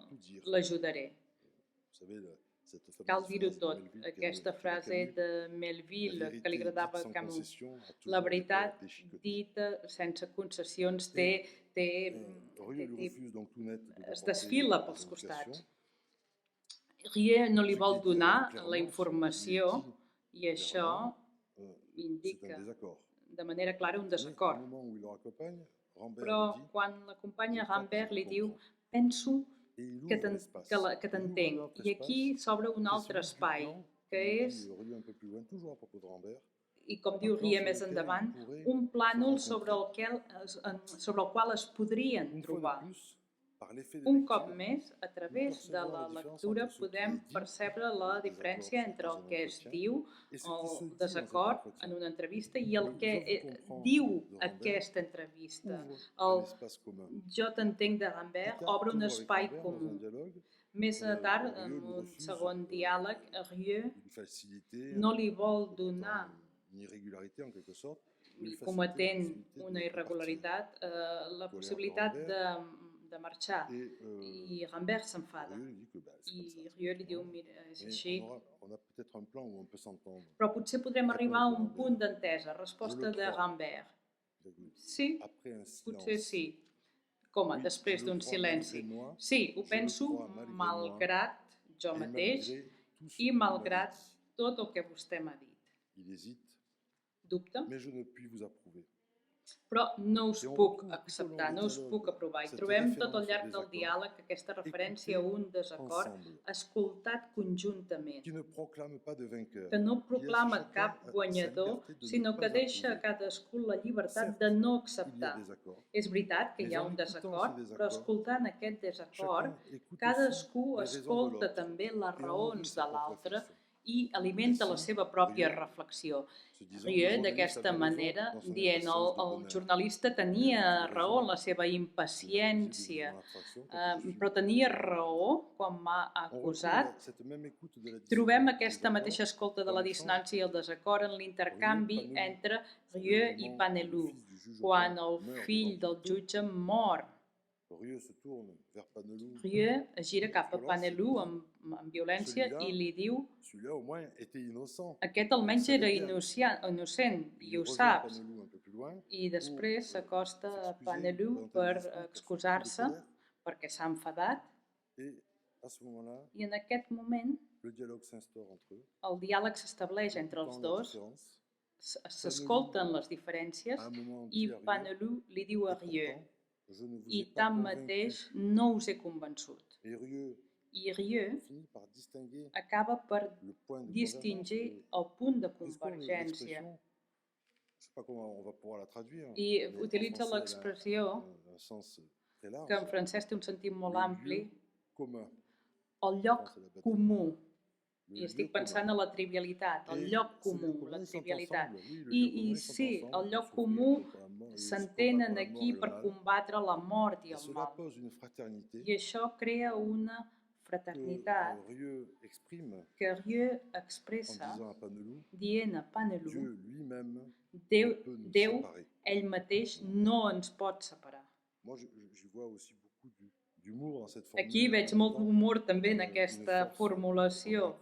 l'ajudaré. Cal dir-ho tot. Aquesta frase de Melville que li agradava a Camus. La veritat dita sense concessions es desfila pels costats. Rieu no li vol donar la informació i això indica de manera clara un desacord. Però quan l'acompanya Rambert li diu penso que t'entenc. I aquí s'obre un altre espai, que és, i com diu Rieu més endavant, un plànol sobre el qual es podrien trobar. Un cop més, a través de la lectura podem percebre la diferència entre el que es diu, el desacord en una entrevista, i el que diu aquesta entrevista. El jo t'entenc de Rambert obre un espai comú. Més tard, en un segon diàleg, Rieu no li vol donar, cometent una irregularitat, la possibilitat de marxar, i Rambert s'enfada. I Rieu li diu, mira, és així. Però potser podrem arribar a un punt d'entesa. Resposta de Rambert. Sí, potser sí. Com, després d'un silenci? Sí, ho penso malgrat jo mateix i malgrat tot el que vostè m'ha dit. Dubta? Però no us puc acceptar, no us puc aprovar. I trobem tot al llarg del diàleg aquesta referència a un desacord escoltat conjuntament, que no proclama cap guanyador, sinó que deixa a cadascú la llibertat de no acceptar. És veritat que hi ha un desacord, però escoltant aquest desacord, cadascú escolta també les raons de l'altre i alimenta la seva pròpia reflexió. Rieu, d'aquesta manera, dient el jornalista tenia raó en la seva impaciència, però tenia raó quan m'ha acusat. Trobem aquesta mateixa escolta de la dissonància i el desacord en l'intercanvi entre Rieu i Panelou, quan el fill del jutge mor. Rieu es gira cap a Panelou amb violència i li diu aquest almenys era innocent i ho saps. I després s'acosta a Panelou per excusar-se perquè s'ha enfadat i en aquest moment el diàleg s'estableix entre els dos, s'escolten les diferències i Panelou li diu a Rieu i tanmateix no us he convençut. I Rieu acaba per distingir el punt de convergència i utilitza l'expressió que en francès té un sentit molt ampli, el lloc comú. I estic pensant en la trivialitat, el lloc comú, la trivialitat. I sí, el lloc comú s'entenen aquí per combatre la mort i el mal. I això crea una fraternitat que Rieu expressa dient a Panelou Déu, ell mateix, no ens pot separar. Aquí veig molt humor també en aquesta formulació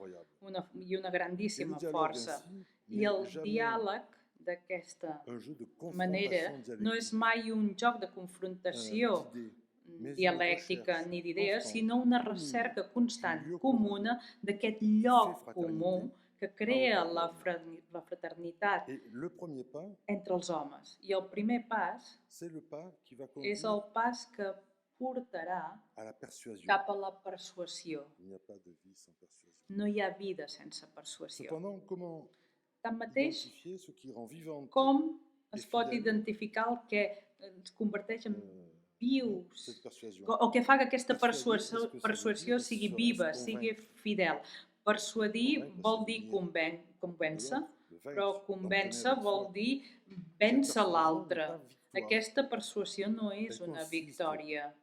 i una grandíssima força. I el diàleg d'aquesta manera no és mai un joc de confrontació dialèctica ni d'idees, sinó una recerca constant comuna d'aquest lloc comú que crea la fraternitat entre els homes. I el primer pas és el pas que portarà cap a la persuasió. No hi ha vida sense persuasió. Tanmateix, com es pot identificar el que ens converteix en vius, cette persuasion. o què fa que aquesta persuasió sigui viva, sigui fidel. Persuadir vol dir convèncer, però convèncer vol dir vèncer l'altre. Aquesta persuasió no és una victòria.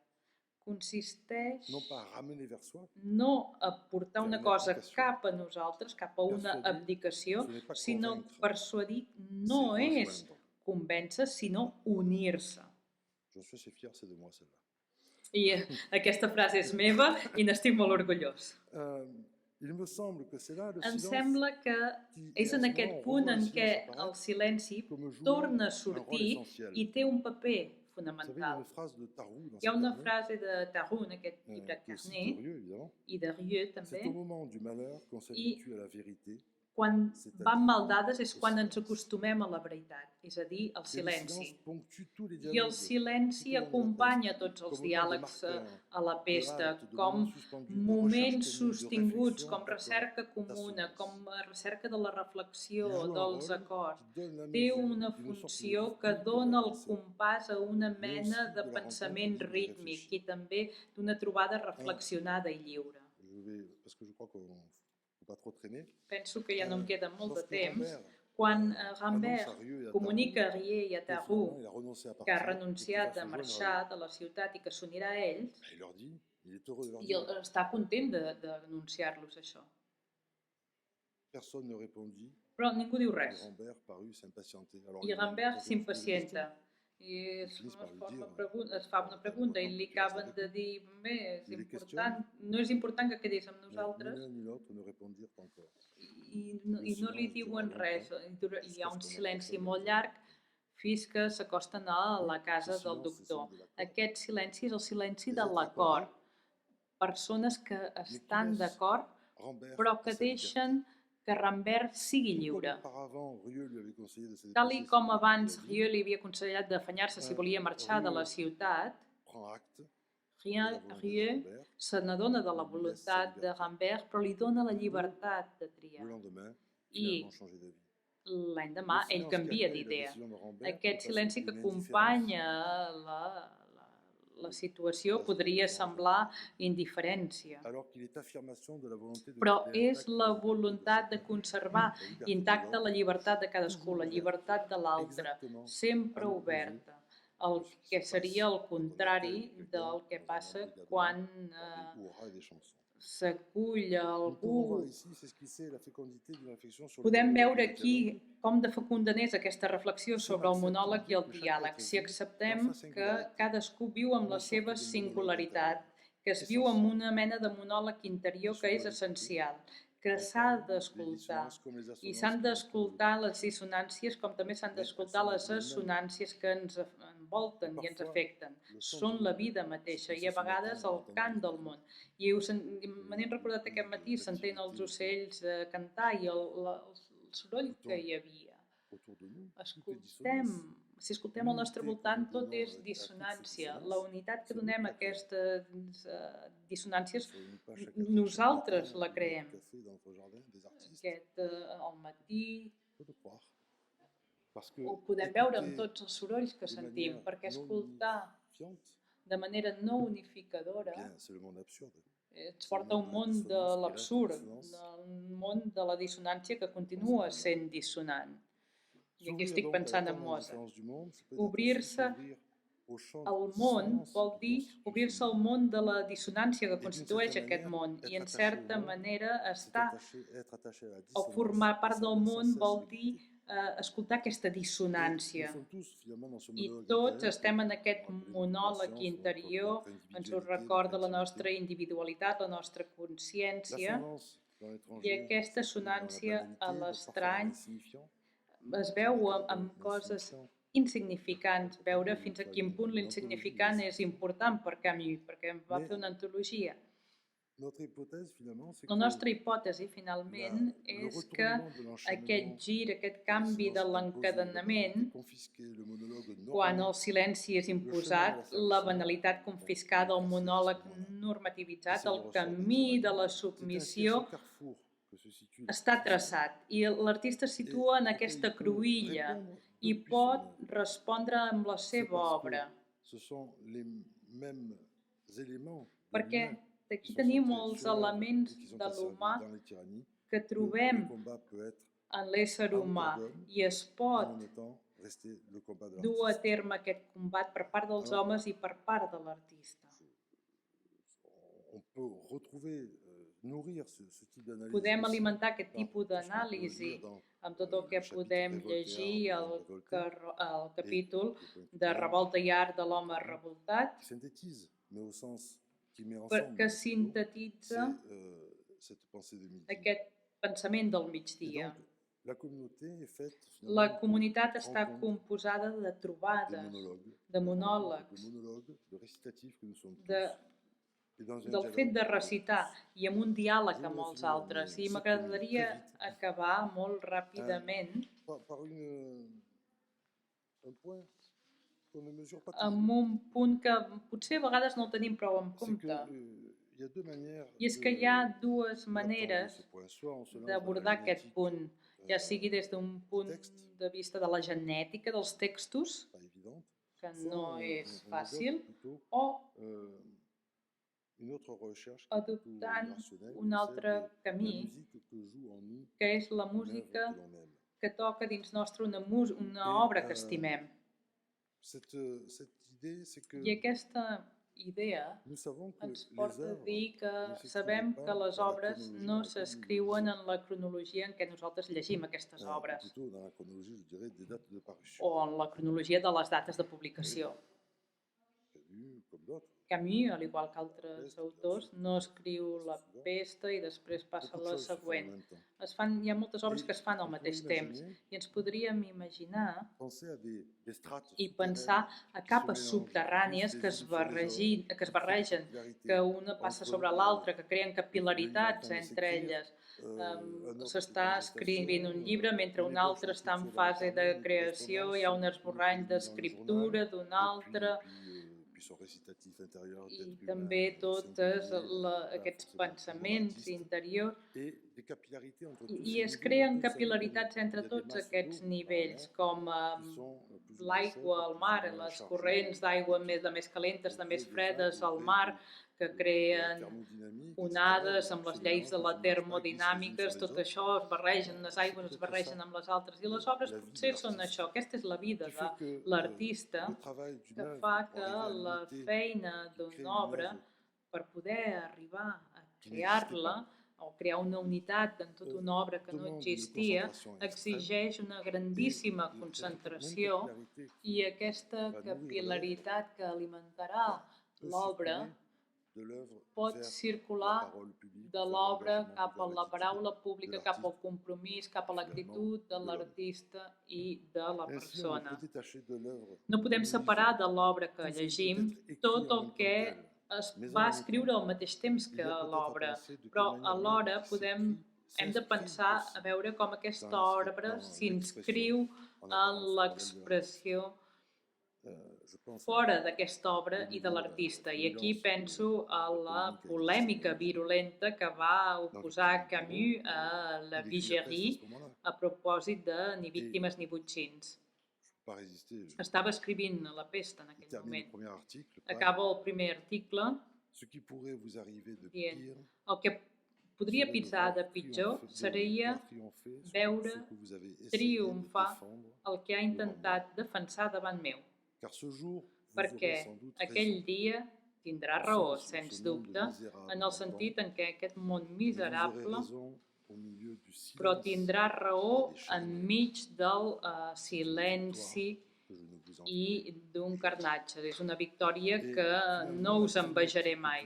Consisteix Non pas à ramener vers soi, no a portar una cosa cap a nosaltres, cap a una abdicació, sinó persuadir no és convèncer, sinó unir-se. je suis assez fier, c'est de moi celle-là. I aquesta frase és meva i n'estic molt orgullós. Il me semble que c'est là le Em silence sembla que és en aquest punt en què el silenci torna a sortir i té un paper Vous savez, il y a fonamental. une phrase de Tarou dans Hi ha ce una carnet, frase de Tarou en aquest llibre qui est aussi carnet, curieux, évidemment. i de Rieu C'est també, au moment du malheur qu'on s'habitue à la vérité. quan van mal dades és quan ens acostumem a la veritat, és a dir, al Et le silenci. silence ponctue tous les I el dialogues. silenci acompanya tots els diàlegs a la pesta, com moments sostinguts, com recerca comuna, com recerca de la reflexió, dels acords. Té una funció que dona el compàs a una mena de pensament rítmic i també d'una trobada reflexionada i lliure. Parce que je crois qu'on ne peut pas trop traîner. Penso que ja no em queda molt de Lorsque temps. Rambert Quan annonce Rambert à Rieu et à comunica a Tarou Rieu i a que Tarou finalement il a renoncé à que ha partir, renunciat et qu'il a va se marxar de la ciutat i que s'unirà a ells, il leur dit, il est heureux de leur i dire. està content d'anunciar-los això. Personne ne répondit. Però ningú diu Et res. Rambert parut s'impatienter. Alors, I il Rambert pose une s'impacienta. I es fa una pregunta i li acaben de dir no és important que quedis amb Mais ni nosaltres, l'un ni l'autre ne répondirent encore. i no li diuen res. Hi ha un silenci molt llarg fins que s'acosten a la casa del doctor. Aquest silenci és el silenci de l'acord. Persones que estan d'acord Rambert però que à sa liberté. deixen que Rambert sigui lliure. Auparavant, Rieu lui avait conseillé de se Tal déplacer com sur le abans marché de la ville, Rieu li havia aconsellat d'afanyar-se si volia marxar de la ciutat, prend acte de Rieu la volonté de Rambert. se n'adona de la voluntat de Rambert, però li dona la llibertat de Le triar. lendemain, I finalement changé d'avis. l'endemà Le ell silence canvia qui accueille la d'idea. décision de Rambert Aquest peut silenci passer que d'une acompanya la situació podria semblar indiferència, alors qu'il est affirmation de la volonté de però garder és intacte la la liberté voluntat de chacun. conservar intacta la llibertat de cadascú, la llibertat de l'altre, Exactement. sempre oberta. El que seria el contrari del que passa quan Ou aura des chansons. s'acull Nous pouvons voir algú. ici s'esquisser la fécondité d'une réflexion sur le Podem monologue veure et le aquí dialogue. com de fecunda és aquesta reflexió sobre el monòleg i el diàleg, si acceptem que cadascú viu amb la seva singularitat, que es viu amb una mena de monòleg interior que és essencial, que s'ha d'escoltar. I s'han d'escoltar les dissonàncies com també s'han d'escoltar les assonàncies que ens envolten i ens afecten. Són la vida mateixa i a vegades el cant del món. I me n'he recordat aquest matí, s'entén els ocells cantar i el soroll que hi havia. Autour de nous, Si escoltem al nostre voltant, tot és dissonància. La unitat que donem a aquestes dissonàncies, nosaltres la creem. Al matí ho podem veure amb tots els sorolls que sentim, perquè escoltar de manera no unificadora ens porta a un món de l'absurd, un món de la dissonància que continua sent dissonant. I aquí estic pensant en Mozart. Obrir-se al món vol dir obrir-se al món de la dissonància que constitueix aquest món i, en certa manera, estar o formar part del món vol dir escoltar aquesta dissonància. I tots estem en aquest monòleg interior, ens ho recorda la nostra individualitat, la nostra consciència, i aquesta assonància a l'estrany es veu amb coses insignificants, veure fins a quin punt l'insignificant és important per Camus, perquè em va fer una antologia. La nostra hipòtesi, finalment, és que aquest gir, aquest canvi de l'encadenament, quan el silenci és imposat, la banalitat confiscada, el monòleg normativitzat, el camí de la submissió està traçat i l'artista es situa en aquesta cruïlla i pot respondre amb la seva obra. Ce sont les mêmes éléments de Perquè l'humain aquí qui sont tenim centrés els sur l'homme elements et qui sont de asservis l'humà dans les tyrannies, que que trobem le combat peut être en l'ésser humà i es en pot même temps rester le combat de dur a l'artiste. terme aquest combat per part dels Alors, homes i per part de l'artista. On peut retrouver, nourrir ce type d'analyse Podem aussi alimentar aquest par tipus tout ce qu'on peut d'anàlisi lire dans amb tot el le que chapitre podem Révolté llegir art de al l'homme révolté, capítol le point de quatrième, Revolta i art de l'home revoltat, qui synthétise, mais au sens qui met ensemble que plutôt, sintetitza cette pensée de midi. aquest pensament del Et migdia. donc, la communauté est faite La finalement comunitat de està rencontres, composada de de trobades, monologues, de rencontres, monòlegs, de monologues, de récitatifs que nous sommes tous. de, Et dans un del fet dialogue de avec recitar tous. i amb un diàleg Je amb voudrais els finir altres. I cette m'agradaria très vite. acabar molt ràpidament Par un point qu'on ne mesure pas amb toujours. un punt que potser a vegades no el tenim prou en C'est que, compte. il y a deux manières I és que hi ha dues d'apprendre maneres ce point. Soit on se lance dans d'abordar la aquest génétique, punt, ja sigui des d'un punt de vista de la genètica dels textos, pas évidente, que soit no és on fàcil, adopte plutôt o une autre recherche qui est plutôt adoptant rationnelle, un celle altre de la camí, musique que joue en nous que és la une œuvre música que l'on aime. que toca dins nostre una obra que estimem. Cette idée, c'est que I aquesta idea nous savons que ens les porta a œuvres dir que ne s'écrivent sabem pas que les dans la obres chronologie no dans laquelle nous les s'escriuen lisons, en la cronologia en què nosaltres llegim aquestes ou obres, plutôt dans la chronologie, je dirais, des dates de parution. o en la cronologia de les dates de publicació. Camus, comme d'autres, Camus, al igual que altres autors, no escriu la pesta i després passa beaucoup de la choses se font en següent. même temps. Hi ha moltes obres que es fan al On peut mateix temps imaginer, i ens podríem imaginar penser à des strates i pensar souterraines a qui se capes mélangent, subterrànies qui que es se sur les barregin, hommes, que es qui créent barregen, des capillarités que una passa entre sobre l'altra, que creen capil·laritats le livre en train de entre s'écrire, elles. un autre S'està en escrivint un llibre mentre une un ébauche altre està en d'écriture dans le fase de carnet, une creació, hi ha un correspondance, esborrany une mise dans le d'escriptura journal, d'un et altre, puis son récitatif intérieur i d'être també humain, tots aquests forcément pensaments artiste, interiors. et des capillarités entre tous I ces es niveaux, creen on peut savoir capil·laritats qu'il y a entre des tots masses aquests d'eau nivells, dans com l'air qui sont plus ou moins l'aigua chaudes, al plus mar, ou moins les chargées, corrents d'aigua de més calentes, de més fredes al mar, que de la creen thermodynamique, onades etc., amb les se lleis de la mélangent, se mélangent pas, termodinàmica, glissent les unes tot sur les això es barregen, les C'est aigües es peut-être barregen ça, amb les altres. I les obres la vie de potser són l'artiste. això, aquesta és la vida qui fait que de l'artista, le travail d'une que œuvre fa pour que arriver à la l'unité feina qui crée d'una une obra, œuvre per poder arribar a qui n'existait crear-la, o crear una unitat en tota una obra que no demande une existia, concentration extrême exigeix una grandíssima et concentració même capillarité i aquesta va nourrir capil·laritat que alimentarà peut l'obra circuler de l'œuvre pot vers la circular parole publique, de vers l'obra l'engagement, cap a vers la l'attitude paraula de pública, cap al l'artiste. compromís, cap a Finalement, l'actitud de de l'homme. l'artista i de la Ainsi, on ne persona. peut détacher de l'œuvre No podem que nous separar lisons de l'obra que tout ce qui llegim peut être écrit tot en el même temps que qu'elle. es Mais en va même escriure temps, al mateix temps il que y a peut-être à l'obra, penser de quelle però manière alhora l'œuvre hem de pensar a veure com aquesta obra s'inscriu en l'expressió fora d'aquesta obra i de l'artista. I aquí penso a la polèmica virulenta que va oposar Camus a la Vigérie a propòsit de Ni víctimes ni botxins. pas résister. Estava escrivint La pesta en aquell Termine le moment. premier article. Acaba el primer article Ce qui pourrait vous arriver de dient pire, el que podria pitjar de pitjor seria veure triomfar el que ha intentat defensar davant meu, perquè aquell dia tindrà raó, sens dubte, en el sentit en què aquest món miserable, però tindrà raó enmig del silenci i d'un carnatge. És una victòria que no us envejaré mai.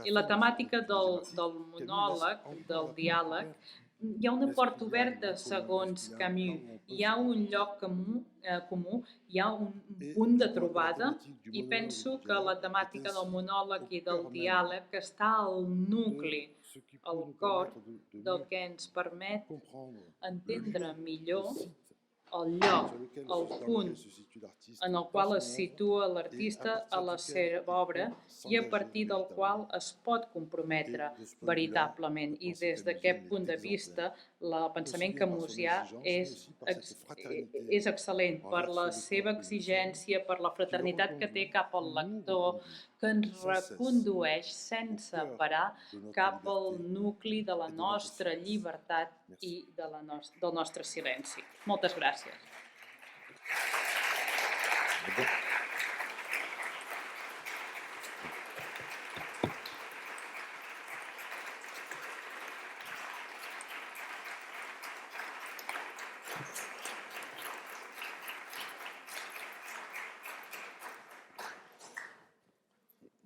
I la temàtica del monòleg, del diàleg, hi ha una porta oberta segons Camus, hi ha un lloc comú, hi ha un punt de trobada i penso que la temàtica del monòleg i del diàleg està al nucli, al cor del que ens permet entendre millor el lloc, el punt en el qual es situa l'artista a la seva obra i a partir del qual es pot comprometre veritablement. I des d'aquest punt de vista, el pensament camusià és excel·lent per la seva exigència, per la fraternitat que té cap al lector, que ens recondueix sense parar cap al nucli de la nostra llibertat i del nostre silenci. Moltes gràcies.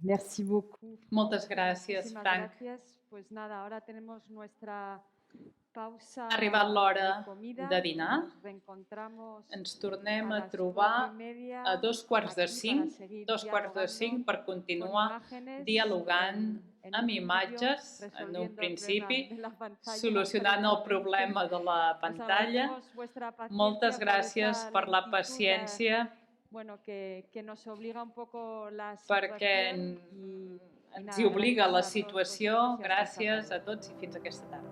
Merci beaucoup. Moltes gràcies, Muchísimas Frank. gracias. Pues nada, ahora tenemos nuestra pausa Ha arribat l'hora de comida. de dinar. Nos reencontramos Ens tornem a a las trobar 4:30 a 2:45, aquí para seguir 2:45 per dialogando continuar con imágenes, dialogant en amb un imatges, principio, en un resolviendo el principi, problema de la pantalla solucionant el rápidamente. problema de la Os pantalla. agradecemos vuestra paciencia Moltes por gràcies esta per la lentitud, paciència, bueno, que nos obliga un poco la perquè situación y ens nada, hi obliga la gracias a todos situació. vosotros y hasta esta Gràcies tarde. a tots i fins aquesta tarda.